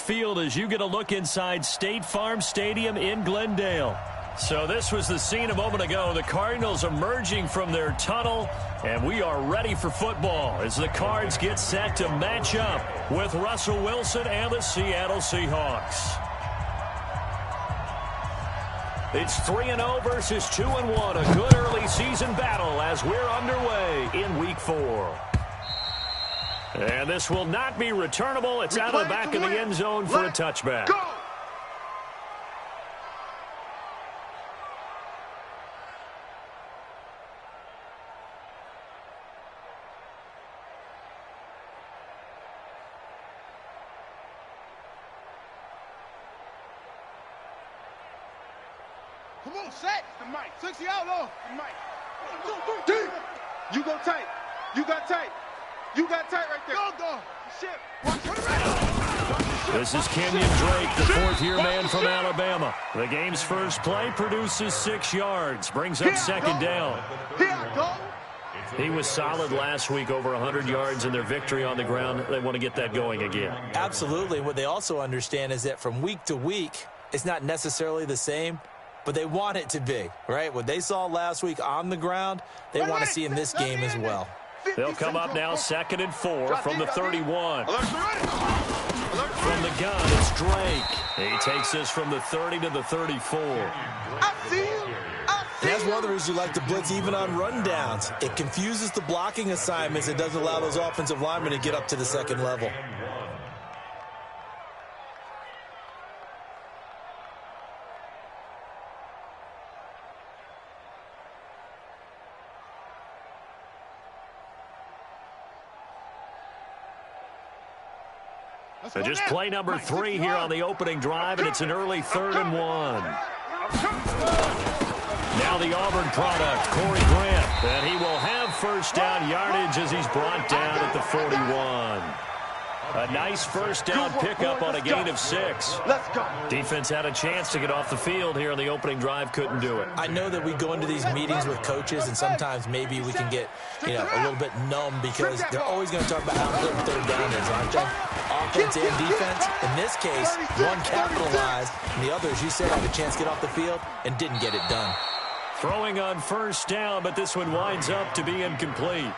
Field as you get a look inside State Farm Stadium in Glendale. So this was the scene a moment ago. The Cardinals emerging from their tunnel, and we are ready for football as the Cards get set to match up with Russell Wilson and the Seattle Seahawks. It's 3-0 versus 2-1, a good early season battle as we're underway in Week 4. And this will not be returnable. It's out of the back of the end zone for a touchback. Go! Come on, set the mic. 60 out, low. The mic. Deep. You go tight. You got tight. You got tight right there. Go. Shit. This is Kenyon Drake, the fourth-year man from Alabama. The game's first play produces 6 yards, brings up second down. Here I go. He was solid last week, over 100 yards in their victory on the ground. They want to get that going again. Absolutely. What they also understand is that from week to week, it's not necessarily the same, but they want it to be, right? What they saw last week on the ground, they want to see in this game as well. They'll come up now 2nd and 4 from the 31. From the gun, it's Drake. He takes this from the 30 to the 34. That's one of the reasons you like to blitz even on rundowns. It confuses the blocking assignments. It doesn't allow those offensive linemen to get up to the second level. So just play number 3 here on the opening drive, and it's an early 3rd and 1. Now the Auburn product, Corey Grant, and he will have first down yardage as he's brought down at the 41. A nice first down pickup on a gain of 6. Let's go. Defense had a chance to get off the field here on the opening drive, couldn't do it. I know that we go into these meetings with coaches, and sometimes maybe we can get, a little bit numb because they're always going to talk about how important third down is, aren't they? Offense and defense. In this case, one capitalized, and the other, as you said, had a chance to get off the field and didn't get it done. Throwing on first down, but this one winds up to be incomplete.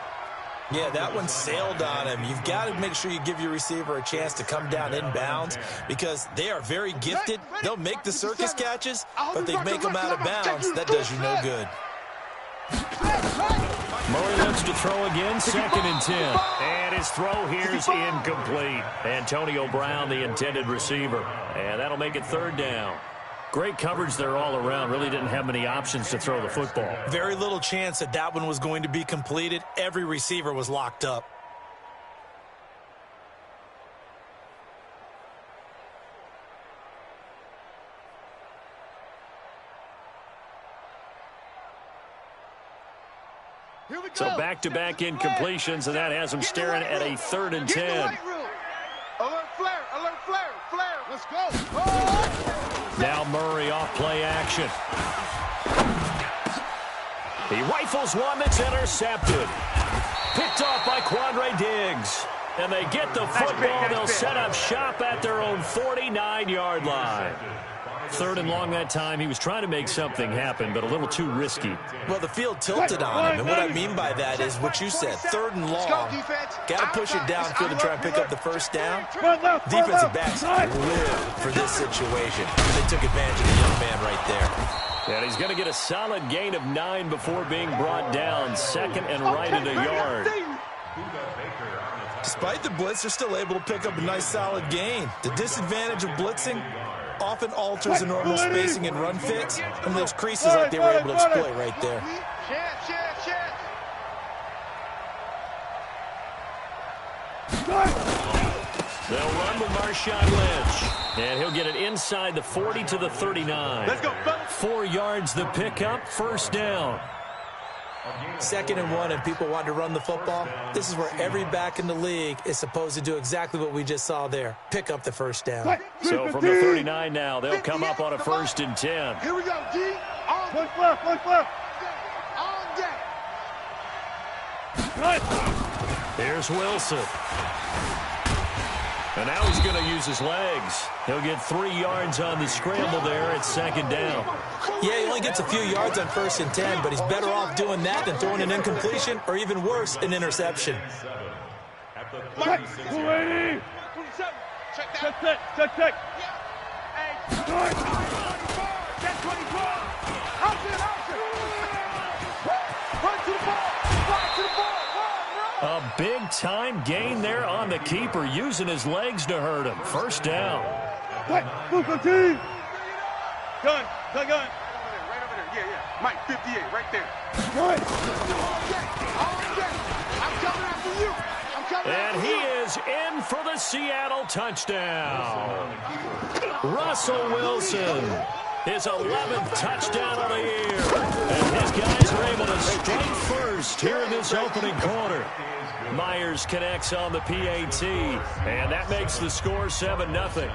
Yeah, that one sailed on him. You've got to make sure you give your receiver a chance to come down inbounds because they are very gifted. They'll make the circus catches, but if they make them out of bounds, that does you no good. Murray looks to throw again, 2nd and 10. And his throw here is incomplete. Antonio Brown, the intended receiver. And that'll make it 3rd down. Great coverage there all around. Really didn't have many options to throw the football. Very little chance that one was going to be completed. Every receiver was locked up. So back-to-back incompletions, and that has them staring at a 3rd and 10. Alert flare, flare. Let's go. Now Murray off play action. He rifles one that's intercepted. Picked off by Quandre Diggs. And they get the football. They'll set up shop at their own 49-yard line. 3rd and long that time. He was trying to make something happen, but a little too risky. Well, the field tilted on him, and what I mean by that is what you said, 3rd and long. Got to push it downfield to try and pick up the first down. Defensive backs live for this situation. They took advantage of the young man right there. And he's going to get a solid gain of 9 before being brought down. 2nd and right at a yard. Despite the blitz, they're still able to pick up a nice solid gain. The disadvantage of blitzing often alters the normal spacing and run fits, and those creases like they were able to exploit right there. They'll run with Marshawn Lynch, and he'll get it inside the 40 to the 39. Let's go, 4 yards the pickup, 1st down. 2nd and 1, and people want to run the football. This is where every back in the league is supposed to do exactly what we just saw there. Pick up the first down. So from the 39 now, they'll come up on a 1st and 10. Here we go, G. One left. Here's Wilson. And now he's going to use his legs. He'll get 3 yards on the scramble there at second down. Yeah, he only gets a few yards on 1st and 10, but he's better off doing that than throwing an incompletion or even worse, an interception. A big-time gain there on the keeper, using his legs to hurt him. First down. Gun. Right over there. Yeah. Mike, 58, right there. Good. I'm coming after you. And he is in for the Seattle touchdown. Russell Wilson, his 11th touchdown of the year. And his guys are able to strike first here in this opening quarter. Myers connects on the PAT, and that makes the score 7-0.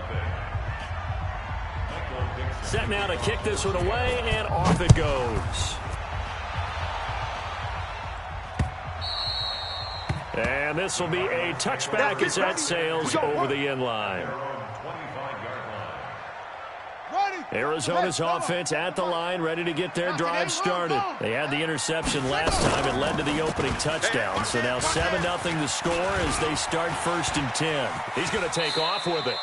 Set now to kick this one away, and off it goes. And this will be a touchback as that sails over the end line. Arizona's offense at the line, ready to get their drive started. They had the interception last time. It led to the opening touchdown. So now 7-0 the score as they start 1st and 10. He's going to take off with it.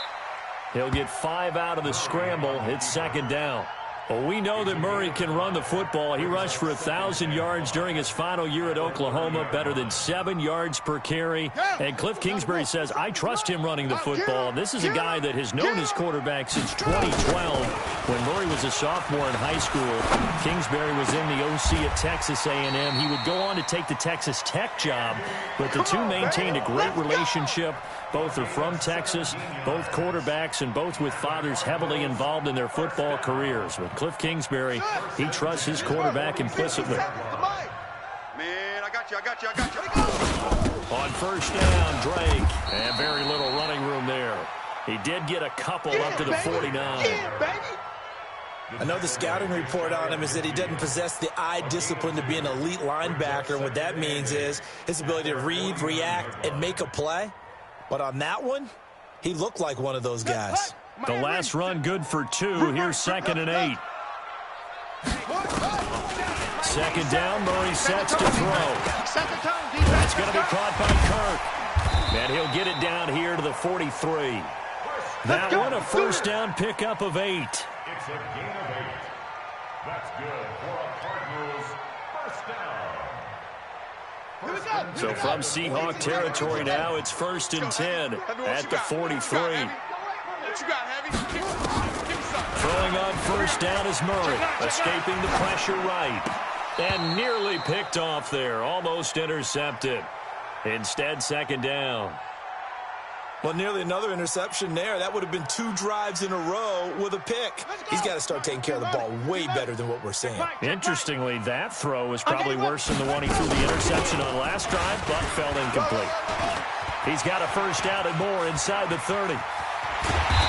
He'll get 5 out of the scramble. It's second down. Well, we know that Murray can run the football. He rushed for 1,000 yards during his final year at Oklahoma, better than 7 yards per carry. And Cliff Kingsbury says, I trust him running the football. This is a guy that has known his quarterback since 2012 when Murray was a sophomore in high school. Kingsbury was in the OC at Texas A&M. He would go on to take the Texas Tech job, but the two maintained a great relationship. Both are from Texas, both quarterbacks, and both with fathers heavily involved in their football careers. With Cliff Kingsbury, he trusts his quarterback implicitly. Man, I got you. On first down, Drake, and very little running room there. He did get a couple up to the 49. I know the scouting report on him is that he doesn't possess the eye discipline to be an elite linebacker, and what that means is his ability to read, react, and make a play. But on that one, he looked like one of those guys. The last run good for 2. Here's 2nd and 8. Second down, Murray sets to throw. That's going to be caught by Kirk. And he'll get it down here to the 43. That one a first down pickup of 8. It's a gain of 8. That's good for a Cardinals first down. So from Seahawk territory now, it's 1st and 10 at the 43. Throwing on first down is Murray, escaping the pressure right. And nearly picked off there, almost intercepted. Instead, second down. Well, nearly another interception there. That would have been 2 drives in a row with a pick. He's got to start taking care of the ball way better than what we're seeing. Interestingly, that throw was probably worse than the one he threw the interception on last drive, but fell incomplete. He's got a first down and more inside the 30.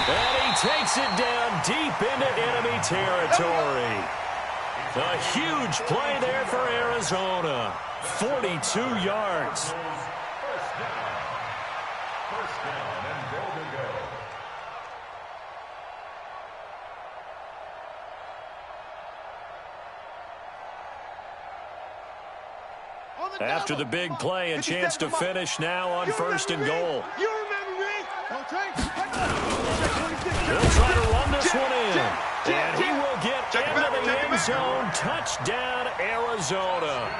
And he takes it down deep into enemy territory. A huge play there for Arizona. 42 yards. First down and go to go. After the big play, a chance to finish now on 1st and goal. You remember me? He'll try to run this one in. And he will get into the end zone. Touchdown, Arizona.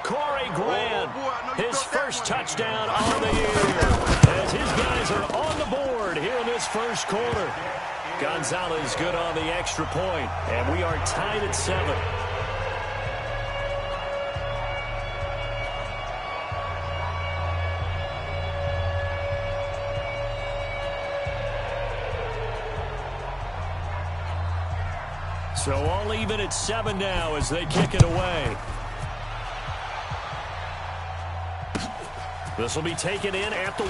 Corey Grant, his first touchdown on the year. As his guys are on the board here in this first quarter. Gonzalez good on the extra point. And we are tied at 7. So all even at 7 now as they kick it away. This will be taken in at the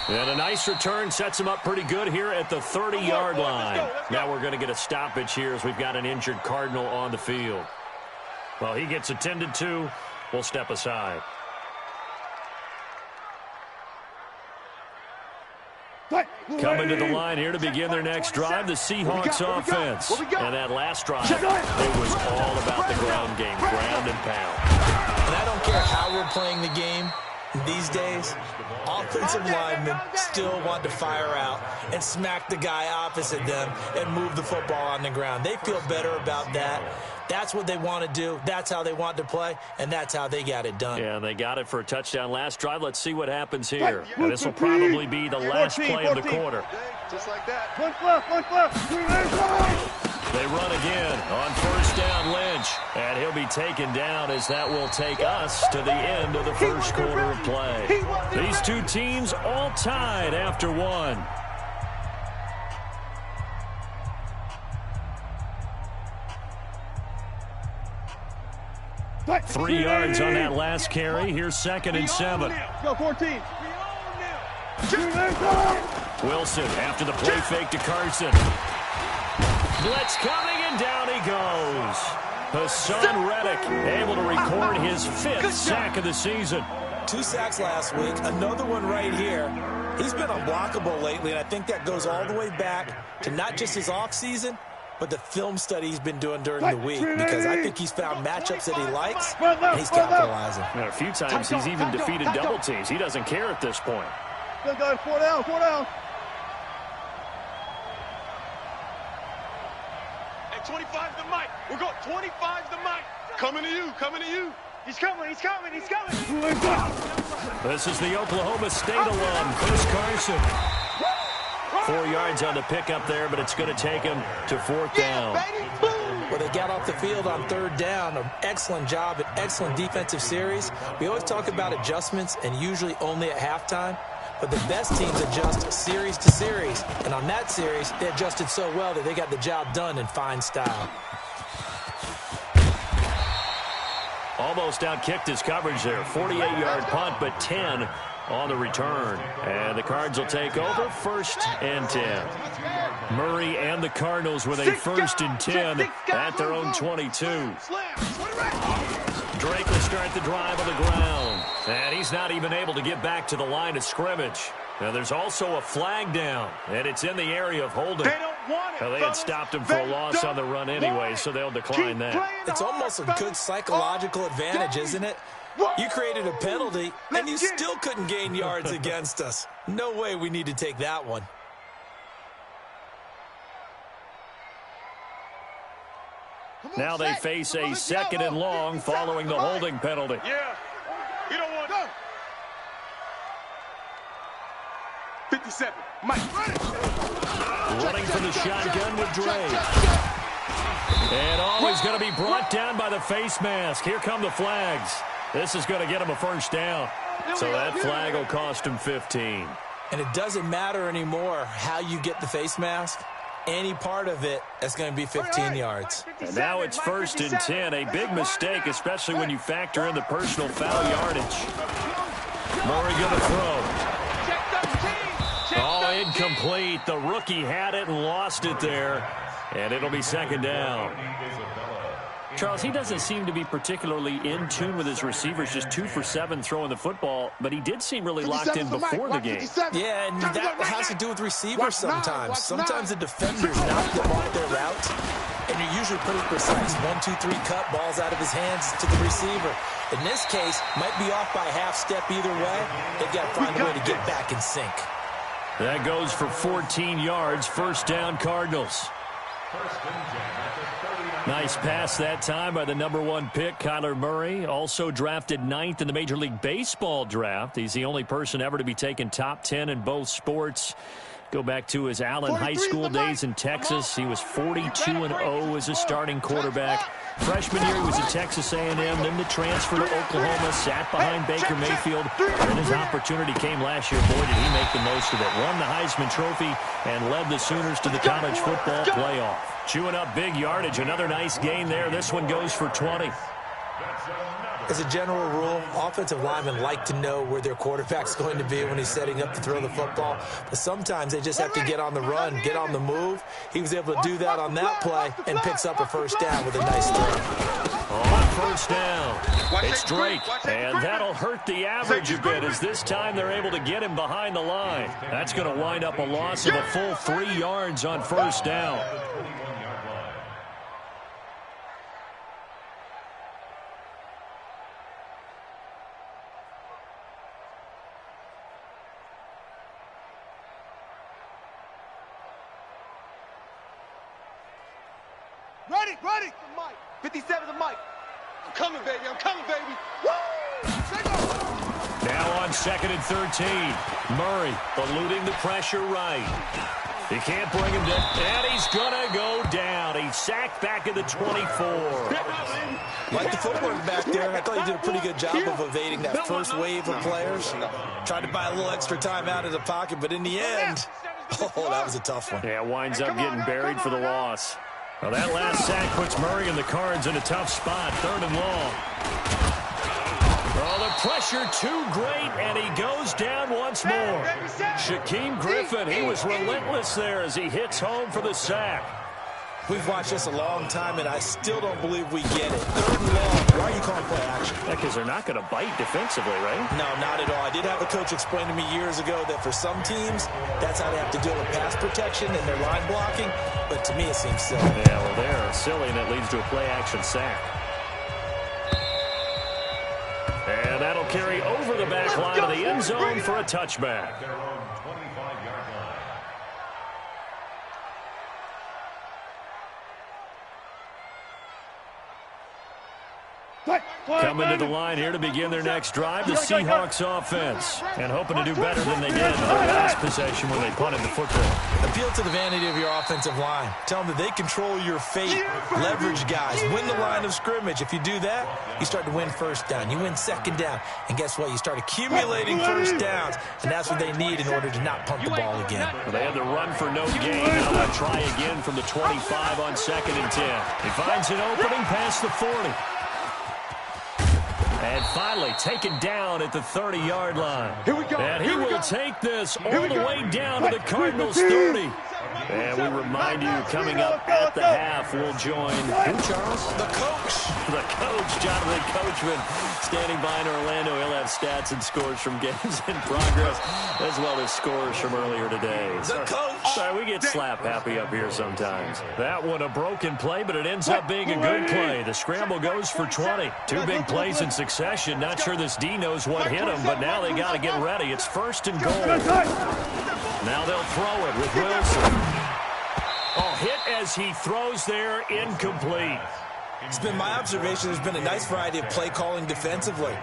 1. And a nice return sets him up pretty good here at the 30-yard line. Now we're going to get a stoppage here as we've got an injured Cardinal on the field. Well, he gets attended to. We'll step aside. Coming to the line here to begin their next drive, the Seahawks offense. And that last drive, it was all about the ground game, ground and pound. And I don't care how we're playing the game these days, offensive linemen still want to fire out and smack the guy opposite them and move the football on the ground. They feel better about that. That's what they want to do. That's how they want to play, and that's how they got it done. Yeah, they got it for a touchdown last drive. Let's see what happens here. And this will probably be the last play of the quarter. Just like that. One left. They run again on first down, Lynch. And he'll be taken down as that will take us to the end of the first quarter of play. These two teams all tied after one. 3 yards on that last carry. Here's 2nd and 7. Go 14. Wilson after the play fake to Carson. Blitz coming, and down he goes. Hassan Reddick able to record his 5th sack of the season. 2 sacks last week, another one right here. He's been unblockable lately, and I think that goes all the way back to not just his offseason, but the film study he's been doing during the week, because I think he's found matchups that he likes, and he's capitalizing. A few times he's even defeated double teams. He doesn't care at this point. Good, guys. 4 down. At 25 the mic. We're going 25 the mic. Coming to you. He's coming. This is the Oklahoma State alum, Chris Carson. 4 yards on the pickup there, but it's going to take him to 4th down. Well, they got off the field on 3rd down. An excellent job, an excellent defensive series. We always talk about adjustments, and usually only at halftime. But the best teams adjust series to series. And on that series, they adjusted so well that they got the job done in fine style. Almost outkicked his coverage there. 48-yard punt, but 10 on the return. And the Cards will take over 1st and 10. Murray and the Cardinals with a 1st and 10 at their own 22. Drake will start the drive on the ground. And he's not even able to get back to the line of scrimmage. Now there's also a flag down, and it's in the area of holding. Well, they had stopped him for a loss on the run anyway, so they'll decline that. It's almost a good psychological advantage, isn't it? You created a penalty, and you still couldn't gain yards against us. No way we need to take that one. Now they face a 2nd and long following the holding penalty. Yeah. You don't want to. 57. Mike. Running from the shotgun with Drake. And always going to be brought down by the face mask. Here come the flags. This is going to get him a 1st down. So that flag will cost him 15. And it doesn't matter anymore how you get the face mask. Any part of it, that's going to be 15 yards. And now it's 1st and 10. A big mistake, especially when you factor in the personal foul yardage. Murray going to throw. Oh, incomplete. The rookie had it and lost it there. And it'll be 2nd down. Charles, he doesn't seem to be particularly in tune with his receivers, just 2 for 7 throwing the football, but he did seem really locked in before the game. Yeah, and that has to do with receivers sometimes. Sometimes the defenders knock them off their route, and you're usually pretty precise. 1, 2, 3 cut, balls out of his hands to the receiver. In this case, might be off by a half step either way. They've got to find a way to get back in sync. That goes for 14 yards, 1st down Cardinals. Nice pass that time by the #1 pick, Kyler Murray. Also drafted 9th in the Major League Baseball draft. He's the only person ever to be taken top 10 in both sports. Go back to his Allen High School days in Texas. He was 42-0 as a starting quarterback. Freshman year, he was at Texas A&M, then the transfer to Oklahoma, sat behind Baker Mayfield. Then his opportunity came last year. Boy, did he make the most of it. Won the Heisman Trophy and led the Sooners to the college football playoff. Chewing up big yardage. Another nice gain there. This one goes for 20. As a general rule, offensive linemen like to know where their quarterback's going to be when he's setting up to throw the football. But sometimes they just have to get on the run, get on the move. He was able to do that on that play and picks up a 1st down with a nice throw. On first down, it's Drake, and that'll hurt the average a bit as this time they're able to get him behind the line. That's going to wind up a loss of a full 3 yards on first down. Ready, ready. 57 to Mike. I'm coming, baby. I'm coming, baby. Woo! Now on 2nd and 13. Murray eluding the pressure right. He can't bring him down, and he's going to go down. He's sacked back at the 24. Like the footwork back there, I thought he did a pretty good job of evading that first wave of players. Tried to buy a little extra time out of the pocket, but in the end, oh, that was a tough one. Yeah, winds up getting buried for the loss. Well, that last sack puts Murray and the Cards in a tough spot, 3rd and long. Oh, the pressure too great, and he goes down once more. Shaquem Griffin, he was relentless there as he hits home for the sack. We've watched this a long time, and I still don't believe we get it. 3rd and long. Why are you calling play action? Yeah, because they're not going to bite defensively, right? No, not at all. I did have a coach explain to me years ago that for some teams, that's how they have to deal with pass protection and their line blocking. But to me, it seems silly. Yeah, well, they're silly, and it leads to a play-action sack. And that'll carry over the back line of the end zone for a touchback. Coming to the line here to begin their next drive, the Seahawks offense. And hoping to do better than they did in their last possession when they punted the football. Appeal to the vanity of your offensive line. Tell them that they control your fate. Leverage guys. Win the line of scrimmage. If you do that, you start to win first down. You win 2nd down. And guess what? You start accumulating first downs. And that's what they need in order to not punt the ball again. Well, they had the run for no gain. Now they'll try again from the 25 on 2nd and 10. He finds an opening past the 40. And finally taken down at the 30-yard line. Here we go. And he will take this all the way down to the Cardinals' 30. And we remind you, coming up at the half, we'll join who, Charles? The coach. The coach, Jonathan Coachman, standing by in Orlando. He'll have stats and scores from games in progress, as well as scores from earlier today. The coach. Sorry, we get slap happy up here sometimes. That one a broken play, but it ends up being a good play. The scramble goes for 20. 2 big plays in succession. Not sure this D knows what hit him, but now they got to get ready. It's 1st and goal. Now they'll throw it with Wilson. Oh, hit as he throws there, incomplete. It's been my observation there's been a nice variety of play calling defensively.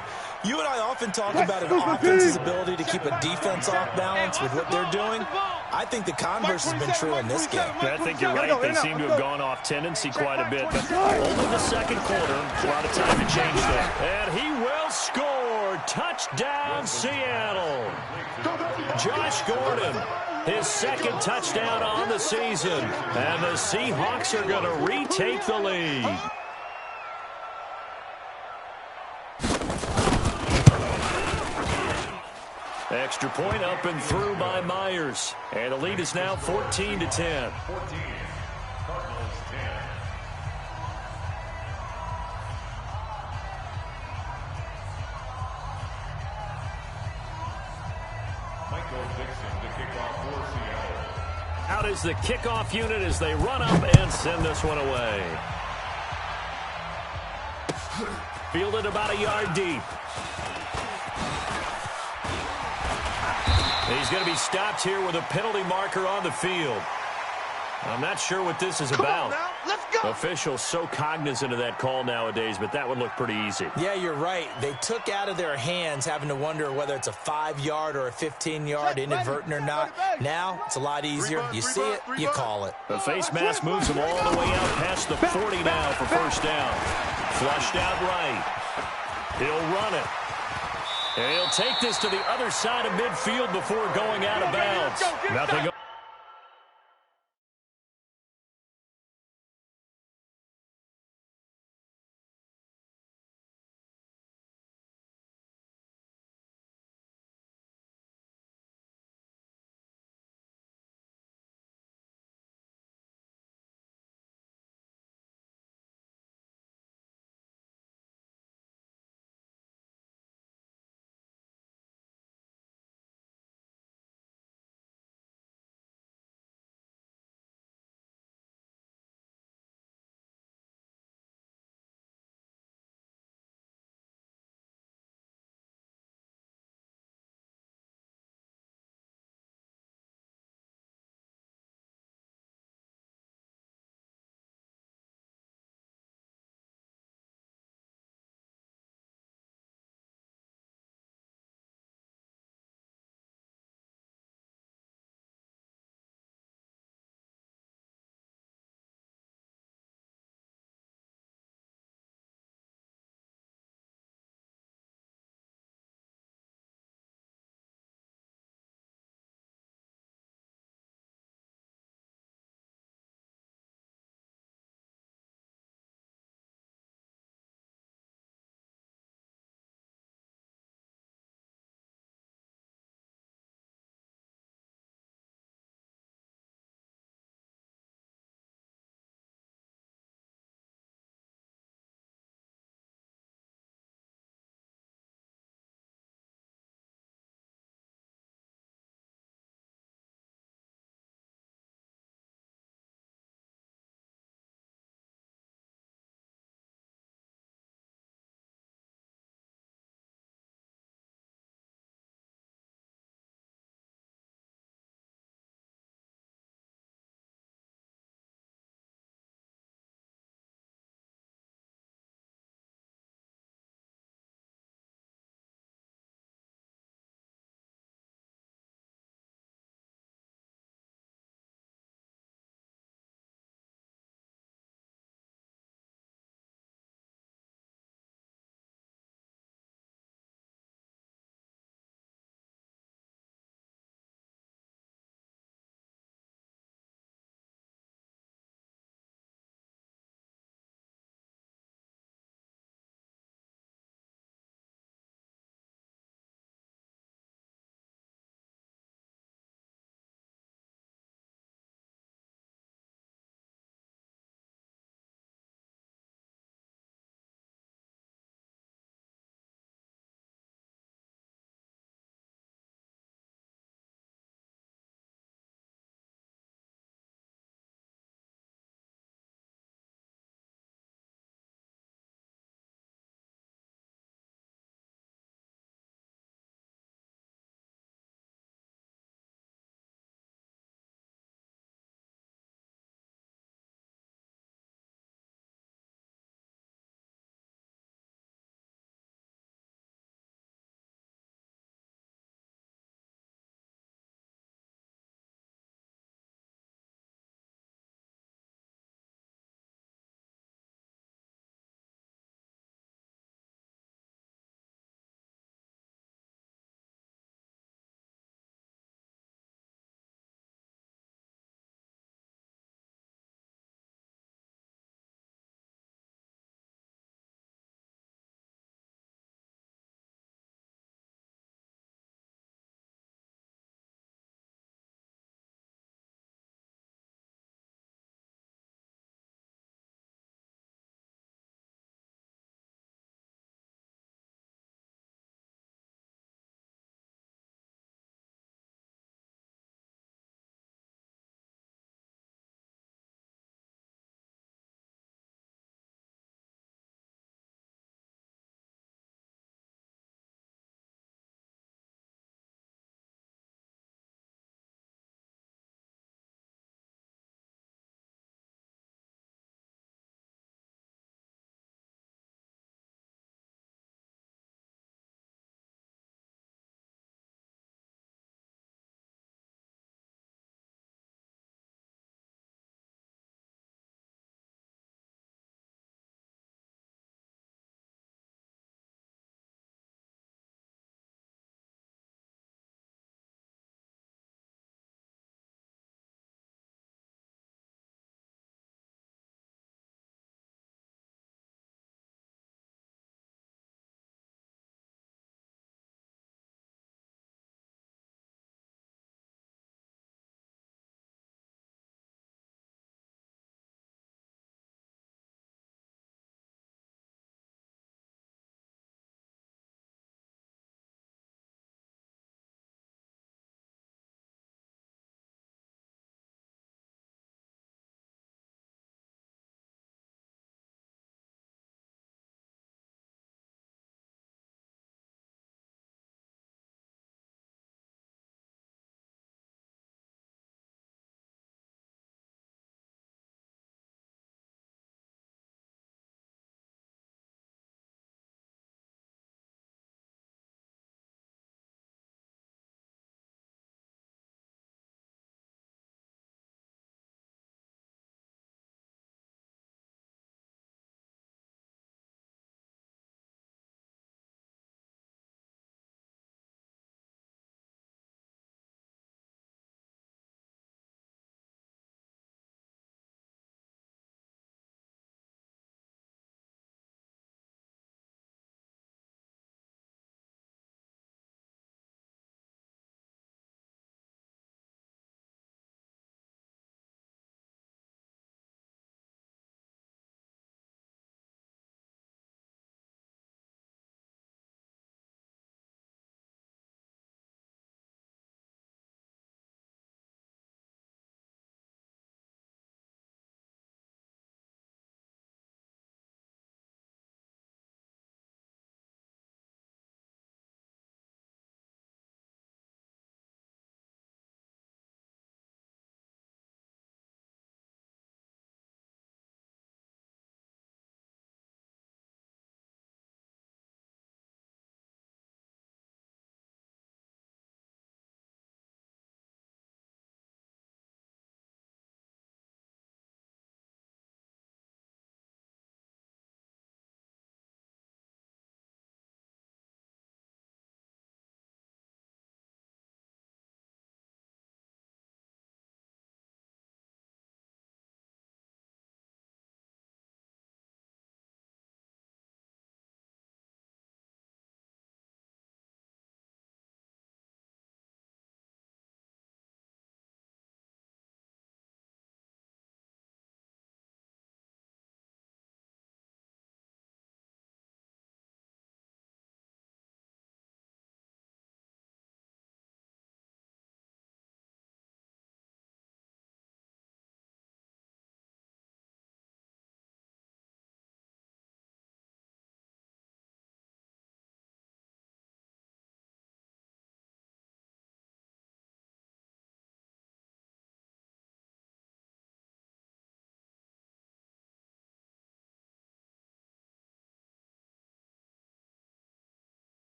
You and I often talk about an offense's ability to keep a defense off balance with what they're doing. I think the converse has been true in this game. I think you're right. They seem to have gone off tendency quite a bit, but only the 2nd quarter. A lot of time to change that. And he will score. Touchdown, Seattle. Josh Gordon, his 2nd touchdown on the season. And the Seahawks are going to retake the lead. Extra point up and through by Myers. And the lead is now 14-10. 14. Cardinals 10. Michael Dixon to kick off for Seattle. Out is the kickoff unit as they run up and send this one away. Fielded about a yard deep. He's going to be stopped here with a penalty marker on the field. I'm not sure what this is about. Let's go. Officials so cognizant of that call nowadays, but that would look pretty easy. Yeah, you're right. They took out of their hands having to wonder whether it's a 5-yard or a 15-yard inadvertent or not. Now, it's a lot easier. You see it, you call it. The face mask moves him all the way out past the 40 now for first down. Flushed out right. He'll run it. And he'll take this to the other side of midfield before going out of bounds. Nothing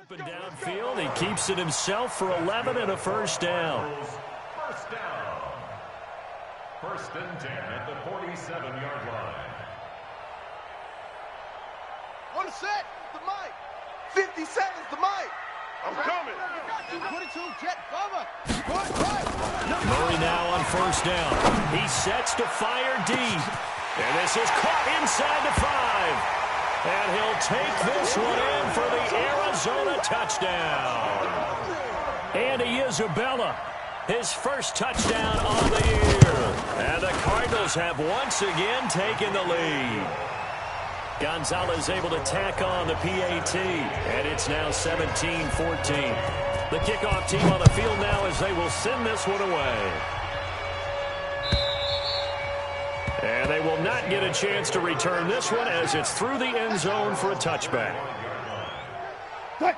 Up and downfield, he keeps it himself for 11 and a first down. First down. First and 10 at the 47-yard line. One set, the mic. 50 seconds, the mic. I'm coming. 22, jet, cover. Murray now on first down. He sets to fire deep. And this is caught inside the 5. And he'll take this one in for the Arizona touchdown. Andy Isabella, his first touchdown on the year. And the Cardinals have once again taken the lead. Gonzalez able to tack on the PAT, and it's now 17-14. The kickoff team on the field now as they will send this one away. And they will not get a chance to return this one as it's through the end zone for a touchback.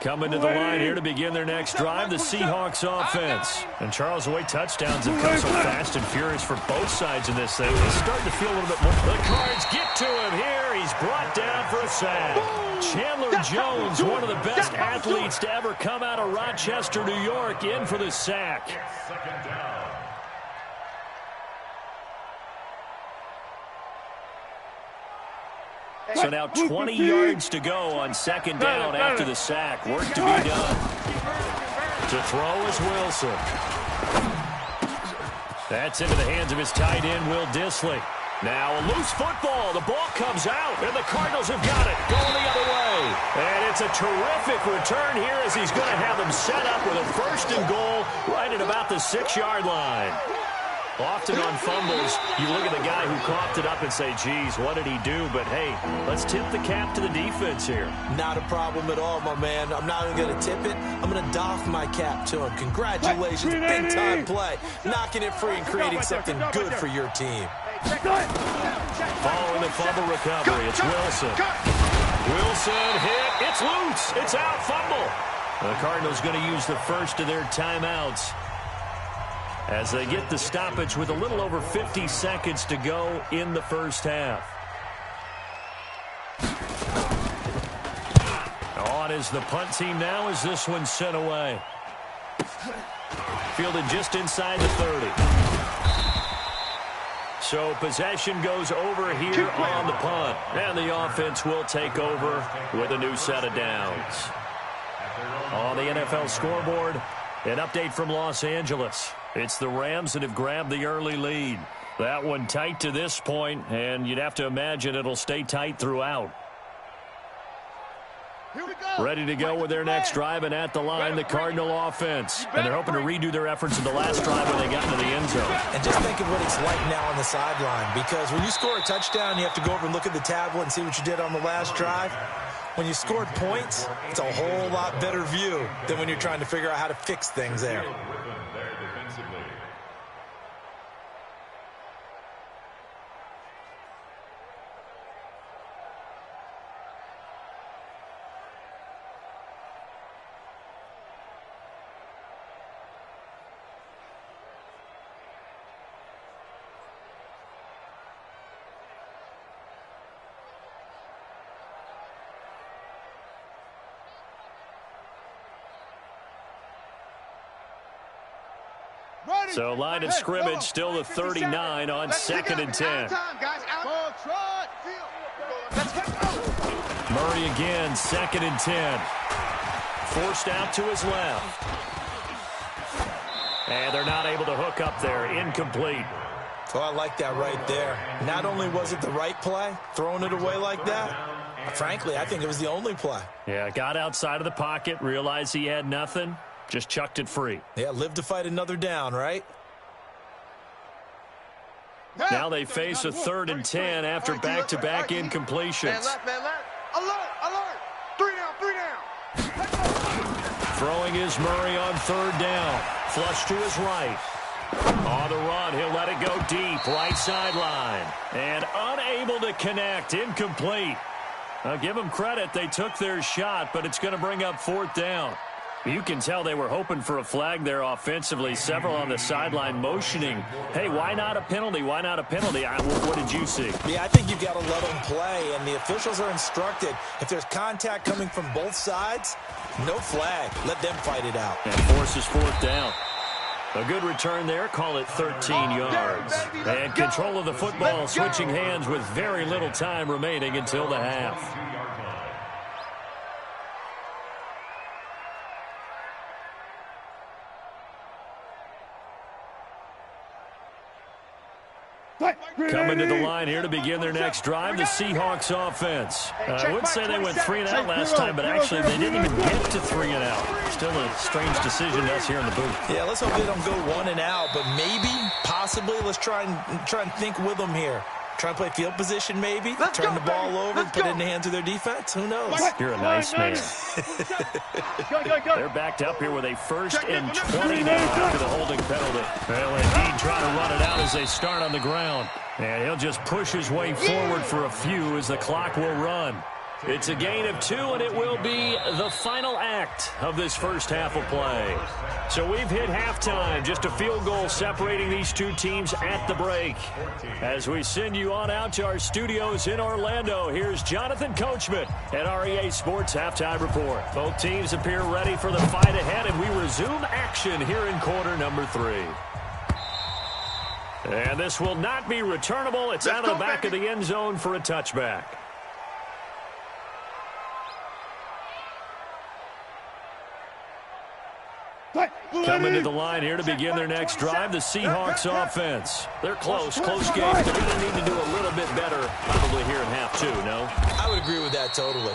Coming to the line here to begin their next drive, the Seahawks offense. And Charles, the way touchdowns have come so fast and furious for both sides in this thing, it's starting to feel a little bit more. The Cards get to him here. He's brought down for a sack. Chandler Jones, one of the best athletes to ever come out of Rochester, New York, in for the sack. Second down. So now 20 yards to go on second down after the sack. Work to be done. To throw is Wilson. That's into the hands of his tight end, Will Dissly. Now a loose football. The ball comes out, and the Cardinals have got it. Going the other way. And it's a terrific return here as he's going to have them set up with a first and goal right at about the 6-yard line. Often on fumbles, you look at the guy who coughed it up and say, geez, what did he do? But, hey, let's tip the cap to the defense here. Not a problem at all, my man. I'm not even going to tip it. I'm going to doff my cap to him. Congratulations, big-time play. Knocking it free and creating something good for your team. Following the fumble recovery, it's Wilson. Wilson hit. It's loose. It's out. Fumble. The Cardinals going to use the first of their timeouts as they get the stoppage with a little over 50 seconds to go in the first half. On is the punt team now as this one's sent away. Fielded just inside the 30. So possession goes over here on the punt. And the offense will take over with a new set of downs. On the NFL scoreboard, an update from Los Angeles. It's the Rams that have grabbed the early lead. That one tight to this point, and you'd have to imagine it'll stay tight throughout. Here we go. Ready to go with their next drive, and at the line, the Cardinal offense. And they're hoping to redo their efforts in the last drive when they got into the end zone. And just think of what it's like now on the sideline, because when you score a touchdown, you have to go over and look at the tablet and see what you did on the last drive. When you scored points, it's a whole lot better view than when you're trying to figure out how to fix things there. So line of scrimmage still the 39 on second and 10. Murray again, second and 10. Forced out to his left. And they're not able to hook up there. Incomplete. Oh, I like that right there. Not only was it the right play, throwing it away like that, frankly, I think it was the only play. Yeah, got outside of the pocket, realized he had nothing. Just chucked it free. Yeah, live to fight another down, right? Now they face a 3rd and 10 after back-to-back incompletions. Man left. Alert. 3 down. Throwing is Murray on 3rd down. Flush to his right. On the run, he'll let it go deep, right sideline. And unable to connect, incomplete. I'll give them credit, they took their shot, but it's going to bring up 4th down. You can tell they were hoping for a flag there offensively. Several on the sideline motioning. Hey, why not a penalty? Why not a penalty? What did you see? Yeah, I think you've got to let them play, and the officials are instructed if there's contact coming from both sides, No flag. Let them fight it out. And forces fourth down. A good return there. Call it 13 yards. And control of the football switching hands with very little time remaining until the half. Coming to the line here to begin their next drive, the Seahawks offense. I would say they went 3 and out last time, but actually they didn't even get to 3 and out. Still a strange decision to us here in the booth. Yeah, let's hope they don't go 1 and out, but maybe, possibly, let's try and think with them here. Try and play field position, maybe. Turn the ball over and put it in the hands of their defense. Who knows? You're a nice man. They're backed up here with a 1st and 20 now after the holding penalty. Well, indeed, trying to run it out as they start on the ground. And he'll just push his way forward for a few as the clock will run. It's a gain of 2, and it will be the final act of this first half of play. So we've hit halftime, just a field goal separating these two teams at the break. As we send you on out to our studios in Orlando, here's Jonathan Coachman at REA Sports Halftime Report. Both teams appear ready for the fight ahead, and we resume action here in quarter number 3. And this will not be returnable. It's out of the back of the end zone for a touchback. Coming to the line here to begin their next drive, the Seahawks offense. They're close game. They're going to need to do a little bit better probably here in half 2, no? I would agree with that totally.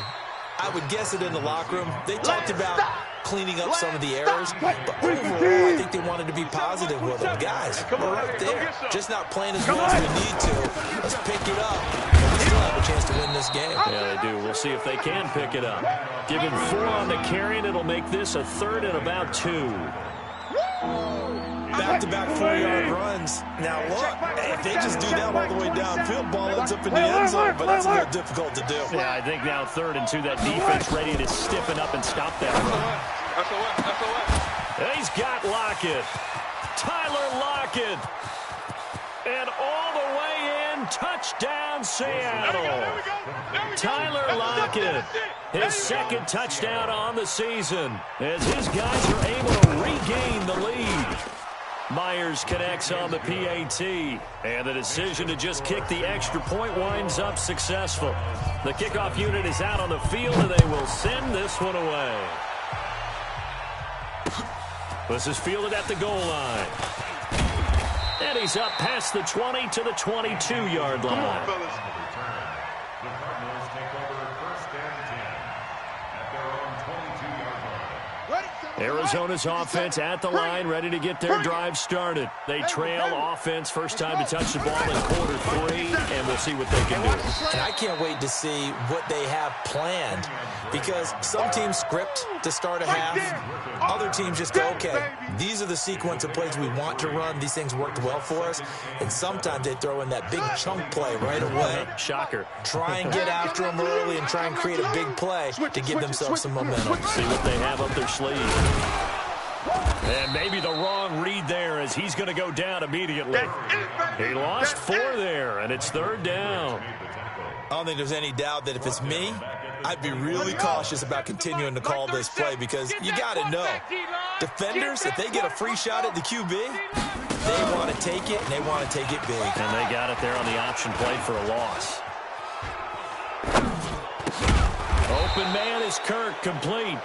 I would guess it in the locker room. They talked about cleaning up some of the errors, but overall, I think they wanted to be positive with them. Guys, we're right there. Just not playing as well as we need to. Let's pick it up. And we still have a chance to win this game. Yeah, they do. We'll see if they can pick it up. Given 4 on the carry, and it'll make this a 3rd and about 2. Back-to-back 4-yard runs. Now, look, if they just do that all the way downfield, ball ends up in the end zone, but that's a little difficult to do. Yeah, I think now 3rd and 2, that defense ready to stiffen up and stop that run. He's got Lockett. Tyler Lockett. And all the way in, touchdown Seattle. Tyler Lockett, his 2nd touchdown on the season, as his guys are able to regain the lead. Myers connects on the PAT, and the decision to just kick the extra point winds up successful. The kickoff unit is out on the field, and they will send this one away. This is fielded at the goal line. And he's up past the 20 to the 22-yard line. The Cardinals take over 1st and 10 at their own 22-yard line. Arizona's offense at the line, ready to get their drive started. They trail offense, first time to touch the ball in quarter 3, and we'll see what they can do. And I can't wait to see what they have planned, because some teams script to start a half. Other teams just go, okay, these are the sequence of plays we want to run. These things worked well for us. And sometimes they throw in that big chunk play right away. Shocker. Try and get after them early and try and create a big play to give themselves some momentum. See what they have up their sleeve. And maybe the wrong read there as he's going to go down immediately. He lost 4 there, and it's 3rd down. I don't think there's any doubt that if it's me, I'd be really cautious about continuing to call this play, because you got to know, defenders, if they get a free shot at the QB, they want to take it, and they want to take it big. And they got it there on the option play for a loss. Open man is Kirk, complete.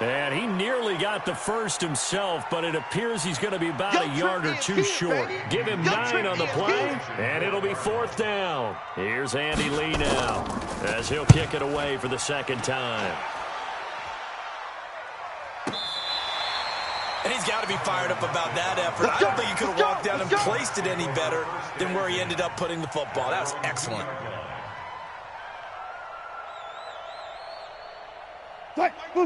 And he nearly got the first himself, but it appears he's going to be about a yard or 2 short. Give him 9 on the play, and it'll be 4th down. Here's Andy Lee now, as he'll kick it away for the 2nd time. And he's got to be fired up about that effort. I don't think he could have walked down and placed it any better than where he ended up putting the football. That was excellent.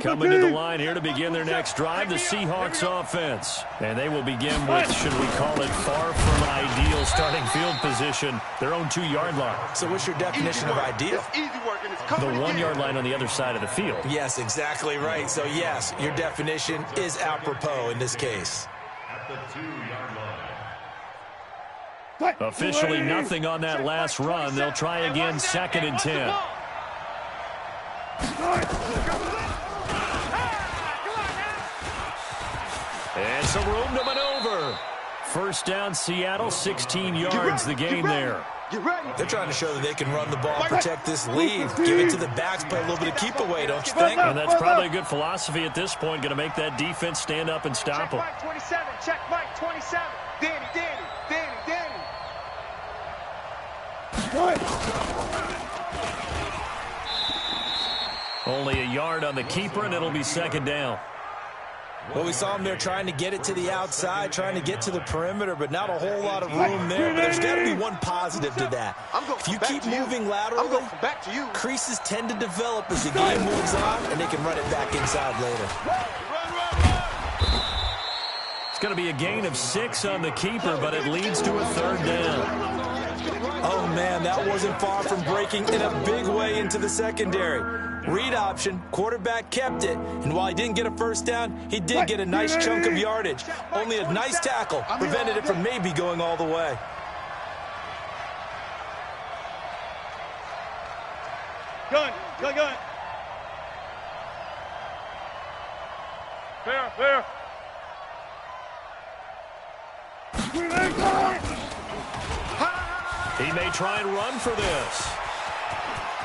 Coming to the line here to begin their next drive, the Seahawks offense. And they will begin with, should we call it, far from ideal starting field position, their own 2-yard line. So what's your definition of ideal? The 1-yard line on the other side of the field. Yes, exactly right. So, yes, your definition is apropos in this case. At the 2-yard line. Officially nothing on that last run. They'll try again, 2nd and 10. And some room to maneuver. First down, Seattle, 16 yards the gain there. They're trying to show that they can run the ball, protect this lead, give it to the backs, play a little bit of keep away, don't you think? And that's probably a good philosophy at this point, going to make that defense stand up and stop them. Check Mike 27, check Mike 27. Danny. Only a yard on the keeper, and it'll be second down. Well, we saw him there trying to get it to the outside, trying to get to the perimeter, but not a whole lot of room there. But there's got to be one positive to that. If you keep moving laterally, creases tend to develop as the game moves on, and they can run it back inside later. It's going to be a gain of 6 on the keeper, but it leads to a third down. Oh, man, that wasn't far from breaking in a big way into the secondary. Read option, quarterback kept it, and while he didn't get a first down, he did get a nice chunk of yardage. Only a nice tackle prevented it from maybe going all the way. Gun. Fair. He may try and run for this.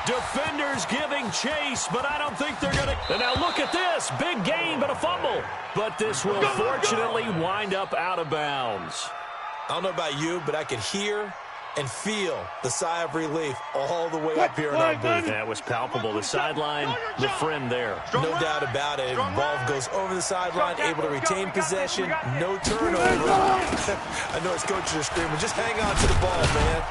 Defenders giving chase, but I don't think they're going to. And now look at this. Big gain, but a fumble. But this will fortunately wind up out of bounds. I don't know about you, but I could hear and feel the sigh of relief all the way up here in our booth. That was palpable. The sideline, the friend there. No doubt about it. Ball goes over the sideline, able to retain possession, no turnover. I know his coaches are screaming, just hang on to the ball, man.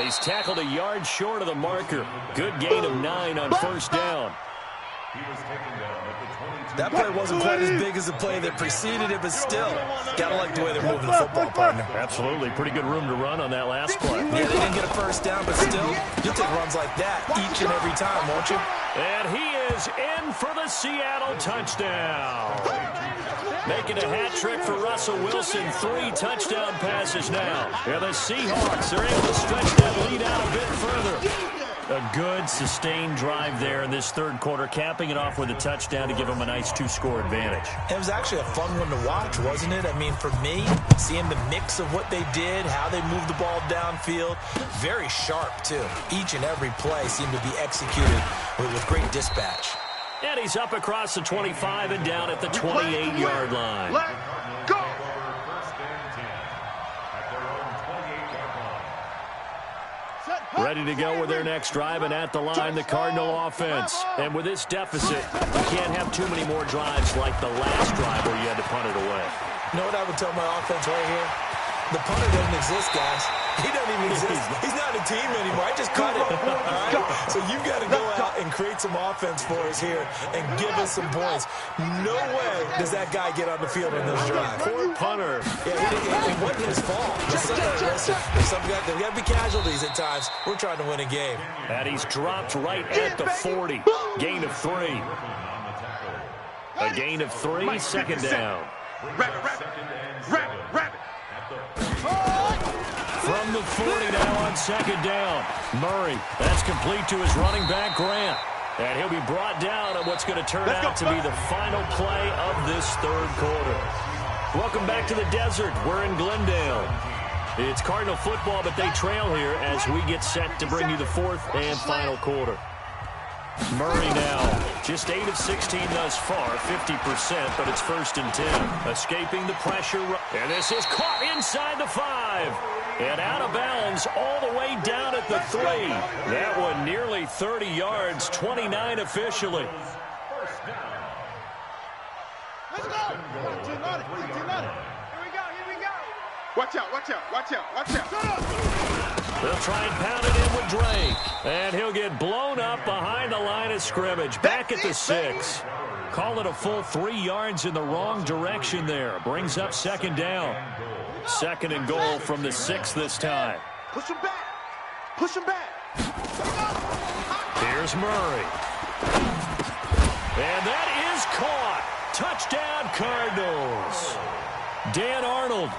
He's tackled a yard short of the marker. Good gain of 9 on first down. That play wasn't quite as big as the play that preceded it, but still, gotta like the way they're moving the football, partner. Absolutely. Pretty good room to run on that last play. Yeah, they didn't get a first down, but still, you'll take runs like that each and every time, won't you? And he is in for the Seattle touchdown. Making a hat trick for Russell Wilson. 3 touchdown passes now. And the Seahawks are able to stretch that lead out a bit further. A good, sustained drive there in this third quarter, capping it off with a touchdown to give them a nice 2-score advantage. It was actually a fun one to watch, wasn't it? I mean, for me, seeing the mix of what they did, how they moved the ball downfield, very sharp, too. Each and every play seemed to be executed with great dispatch. And he's up across the 25 and down at the 28-yard line. Let go. Ready to go with their next drive, and at the line, the Cardinal offense. And with this deficit, you can't have too many more drives like the last drive where you had to punt it away. You know what I would tell my offense right here? The punter doesn't exist, guys. He doesn't even exist. He's not a team anymore. I just cut it. All right? So you've got to go out and create some offense for us here and give us some points. No way does that guy get on the field on this drive. Poor punter. Yeah, it wasn't his fault. There's got to be casualties at times. We're trying to win a game. And he's dropped right at the 40. Gain of 3. A gain of 3, second down. Rabbit. From the 40 now on second down. Murray, that's complete to his running back, Grant. And he'll be brought down on what's going to turn out to be the final play of this third quarter. Welcome back to the desert. We're in Glendale. It's Cardinal football, but they trail here as we get set to bring you the fourth and final quarter. Murray now, just 8 of 16 thus far, 50%, but it's 1st and 10. Escaping the pressure, and this is caught inside the 5. And out of bounds all the way down at the 3. That one nearly 30 yards, 29 officially. Let's go. 15 on it. Here we go. Watch out. They'll try and pound it in with Drake. And he'll get blown up behind the line of scrimmage. Back at the 6. Call it a full 3 yards in the wrong direction there. Brings up second down. 2nd and goal from the 6 this time. Push him back. Here's Murray. And that is caught. Touchdown, Cardinals. Dan Arnold,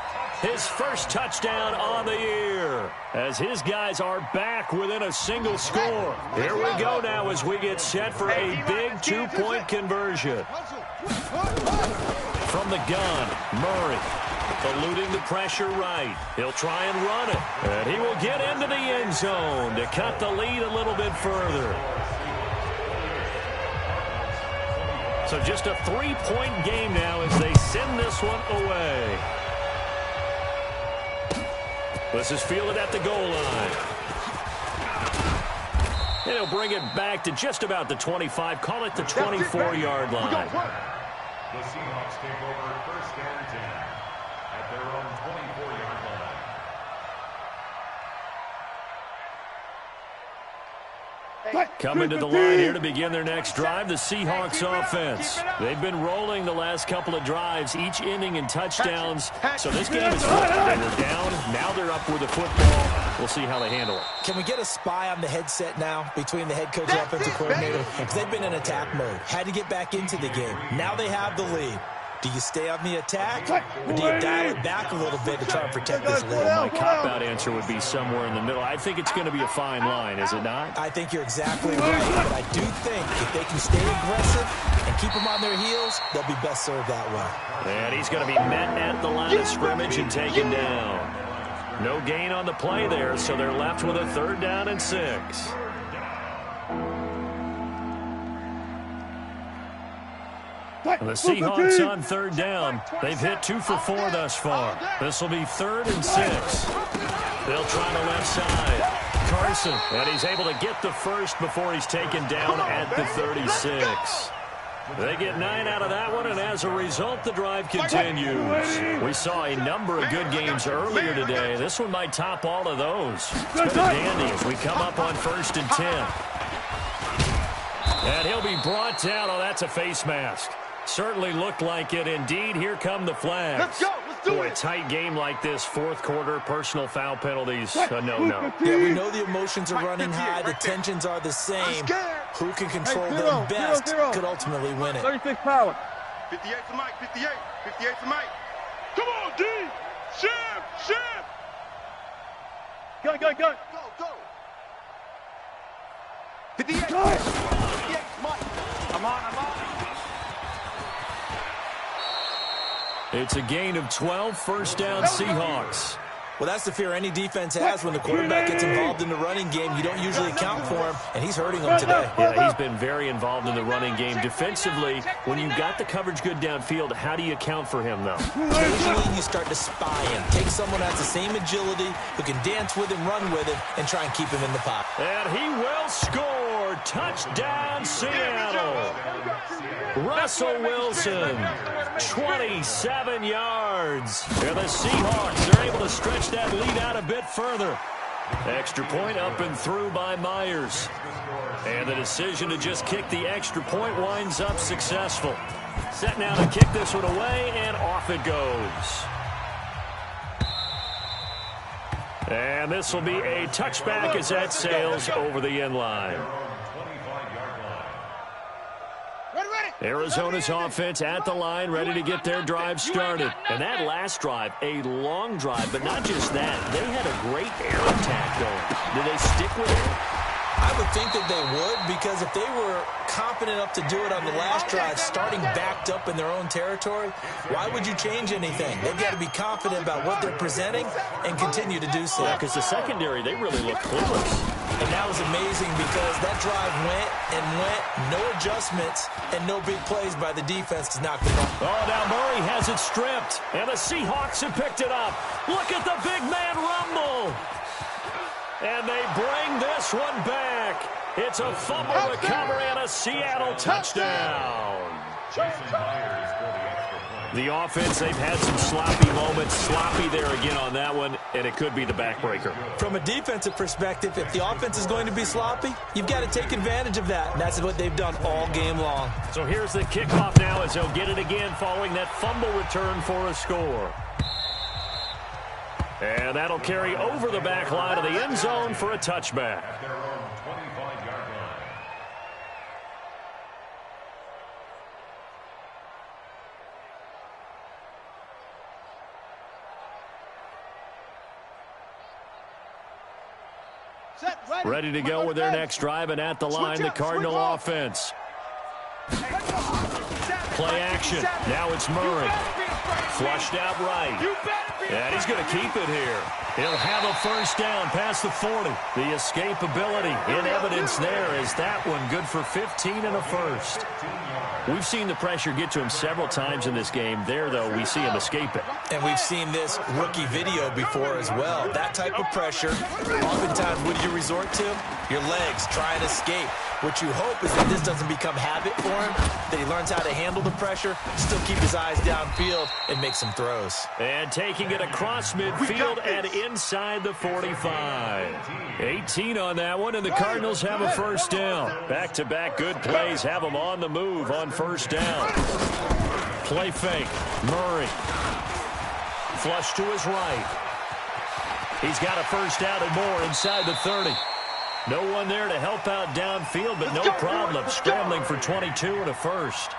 his first touchdown on the year, as his guys are back within a single score. Here we go now as we get set for a big 2-point conversion. from the gun. Murray eluding the pressure right. He'll try and run it. And he will get into the end zone to cut the lead a little bit further. So just a 3-point game now as they send this one away. This is fielded at the goal line. And he'll bring it back to just about the 25. Call it the 24-yard line. The Seahawks take over 1st and 10 at their own 24-yard line. Coming to the line here to begin their next drive, the Seahawks offense. They've been rolling the last couple of drives, each ending in touchdowns. So this game is flipped. They were down. Now they're up with the football. We'll see how they handle it. Can we get a spy on the headset now between the head coach and offensive coordinator? Because they've been in attack mode. Had to get back into the game. Now they have the lead. Do you stay on the attack, or do you dial it back a little bit to try and protect this lead? My cop-out answer would be somewhere in the middle. I think it's going to be a fine line, is it not? I think you're exactly right, but I do think if they can stay aggressive and keep them on their heels, they'll be best served that way. And he's going to be met at the line of scrimmage and taken down. No gain on the play there, so they're left with a 3rd down and 6. The Seahawks on 3rd down. They've hit 2 for 4 thus far. This will be 3rd and 6. They'll try the left side. Carson, and he's able to get the first before he's taken down at the 36. They get 9 out of that one, and as a result, the drive continues. We saw a number of good games earlier today. This one might top all of those. It's been a dandy as we come up on 1st and 10. And he'll be brought down. Oh, that's a face mask. Certainly looked like it. Indeed, here come the flags. Let's go. Let's do Boy, it. a tight game like this, 4th quarter, personal foul penalties, a no-no. Yeah, we know the emotions are running high. The tensions are the same. Who can control them best could ultimately win it. 36 power. 58 for Mike. 58. 58 for Mike. Come on, D. Shift. Go. Go. 58. 58 Mike. I'm on. It's a gain of 12, 1st down Seahawks. Well, that's the fear any defense has when the quarterback gets involved in the running game. You don't usually account for him, and he's hurting them today. Yeah, he's been very involved in the running game. Defensively, when you've got the coverage good downfield, how do you account for him, though? Occasionally, you start to spy him. Take someone who has the same agility, who can dance with him, run with him, and try and keep him in the pocket. And he will score. Touchdown, Seattle. Russell Wilson, 27 yards. And the Seahawks are able to stretch that lead out a bit further. Extra point up and through by Myers. And the decision to just kick the extra point winds up successful. Set now to kick this one away, and off it goes. And this will be a touchback as that sails over the end line. Arizona's offense at the line, ready to get their drive started. And that last drive, a long drive, but not just that. They had a great air attack going. Do they stick with it? I would think that they would, because if they were confident enough to do it on the last drive, starting backed up in their own territory, why would you change anything? They've got to be confident about what they're presenting and continue to do so. Yeah, because the secondary, they really look clueless. And that was amazing because that drive went and went, no adjustments, and no big plays by the defense to knock them off. Oh, now Murray has it stripped, and the Seahawks have picked it up. Look at the big man rumble. And they bring this one back. It's a fumble recovery and a Seattle touchdown. The offense, they've had some sloppy moments. Sloppy there again on that one, and it could be the backbreaker. From a defensive perspective, if the offense is going to be sloppy, you've got to take advantage of that. And that's what they've done all game long. So here's the kickoff now as they'll get it again following that fumble return for a score. And that'll carry over the back line of the end zone for a touchback. Ready to go with their next drive, and at the line, the Cardinal offense. Play action. Now it's Murray. Flushed out right. And he's going to keep it here. He'll have a first down past the 40. The escapability in evidence there is that one good for 15 and a first. We've seen the pressure get to him several times in this game. There, though, we see him escape it. And we've seen this rookie video before as well. That type of pressure, oftentimes, what do you resort to? Your legs, try and escape. What you hope is that this doesn't become habit for him, that he learns how to handle the pressure, still keep his eyes downfield, and make some throws. And taking it across midfield and inside the 45. 18 on that one, and the Cardinals have a first down. Back-to-back good plays have them on the move on first down. Play fake. Murray. Flush to his right. He's got a first down and more inside the 30. No one there to help out downfield, but no problem. Scrambling for 22 and a first.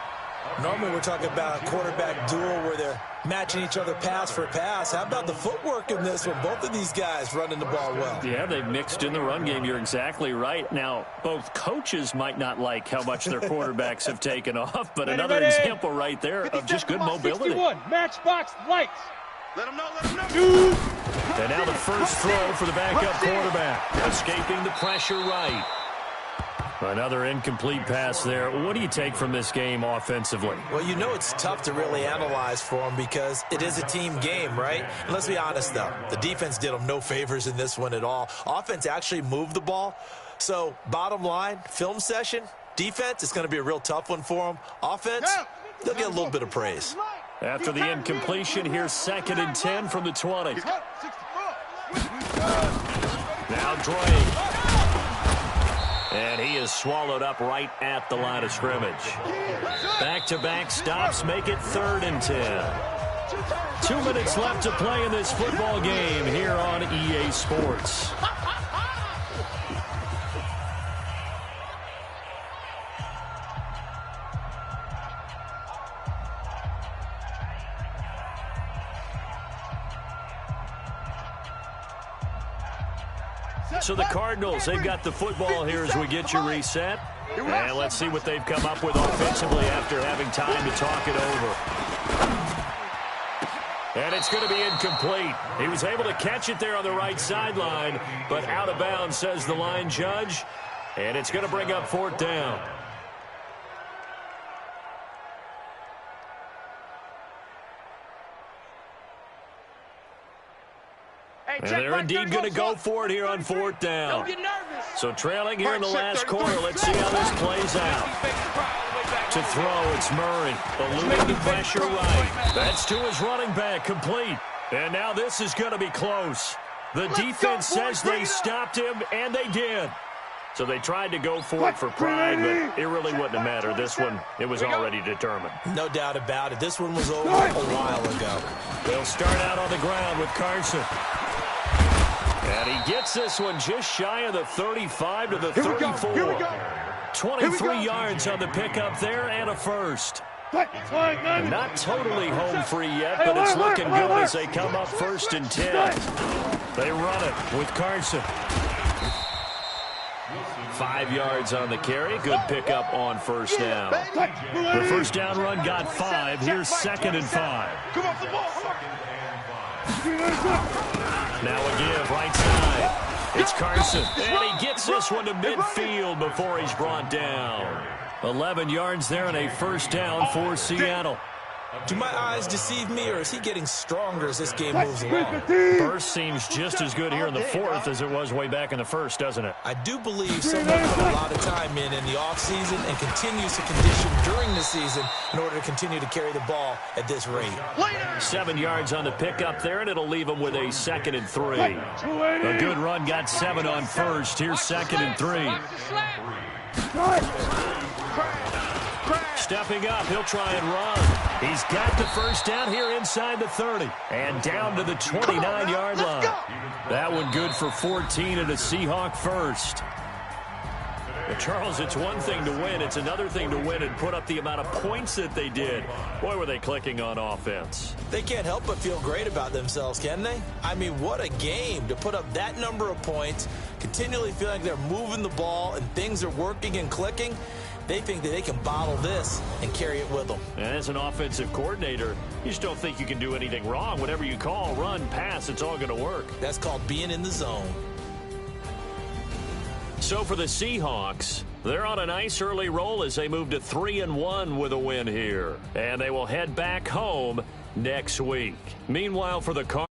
Normally we're talking about a quarterback duel where they're matching each other pass for pass. How about the footwork in this one? Both of these guys running the ball well. Yeah, they've mixed in the run game. You're exactly right. Now, both coaches might not like how much their quarterbacks have taken off, but another example right there of just good mobility. 61, matchbox lights. Let him know, let him know. And now the first throw for the backup quarterback. Escaping the pressure right. Another incomplete pass there. What do you take from this game offensively? Well, you know it's tough to really analyze for them because it is a team game, right? And let's be honest, though. The defense did them no favors in this one at all. Offense actually moved the ball. So, bottom line, film session, defense, it's going to be a real tough one for them. Offense, they'll get a little bit of praise. After the incompletion, here's 2nd and 10 from the 20. Now Drake. And he is swallowed up right at the line of scrimmage. Back-to-back stops make it 3rd and 10. 2 minutes left to play in this football game here on EA Sports. So the Cardinals, they've got the football here as we get you reset. And let's see what they've come up with offensively after having time to talk it over. And it's going to be incomplete. He was able to catch it there on the right sideline, but out of bounds, says the line judge. And it's going to bring up 4th down. And they're indeed going to go for it here on 4th down. So trailing here in the last quarter, let's see how this plays out. To throw, it's Murray. Eluding the pressure right. That's to his running back, complete. And now this is going to be close. The defense says they stopped him, and they did. So they tried to go for it for pride, but it really wouldn't have mattered. This one, it was already determined. No doubt about it. This one was over a while ago. They'll start out on the ground with Carson. And he gets this one just shy of the 35 to the 34. 23 yards on the pickup there and a first. Not totally home free yet, but it's looking good as they come up 1st and 10. They run it with Carson. 5 yards on the carry. Good pickup on first down. The first down run got 5. Here's 2nd and 5. Now a give, right side. It's Carson. And he gets this one to midfield before he's brought down. 11 yards there and a first down for Seattle. Do my eyes deceive me, or is he getting stronger as this game moves along? Burst seems just as good here in the 4th as it was way back in the 1st, doesn't it? I do believe someone put a lot of time in the offseason and continues to condition during the season in order to continue to carry the ball at this rate. 7 yards on the pickup there, and it'll leave him with a 2nd and 3. A good run got 7 on first. Here's 2nd and 3. Stepping up, he'll try and run. He's got the first down here inside the 30. And down to the 29-yard line. That one good for 14 and a Seahawk first. Well, Charles, it's one thing to win. It's another thing to win and put up the amount of points that they did. Boy, were they clicking on offense. They can't help but feel great about themselves, can they? I mean, what a game to put up that number of points, continually feeling like they're moving the ball and things are working and clicking. They think that they can bottle this and carry it with them. And as an offensive coordinator, you just don't think you can do anything wrong. Whatever you call, run, pass, it's all going to work. That's called being in the zone. So for the Seahawks, they're on a nice early roll as they move to 3-1 with a win here. And they will head back home next week. Meanwhile, for the Cardinals,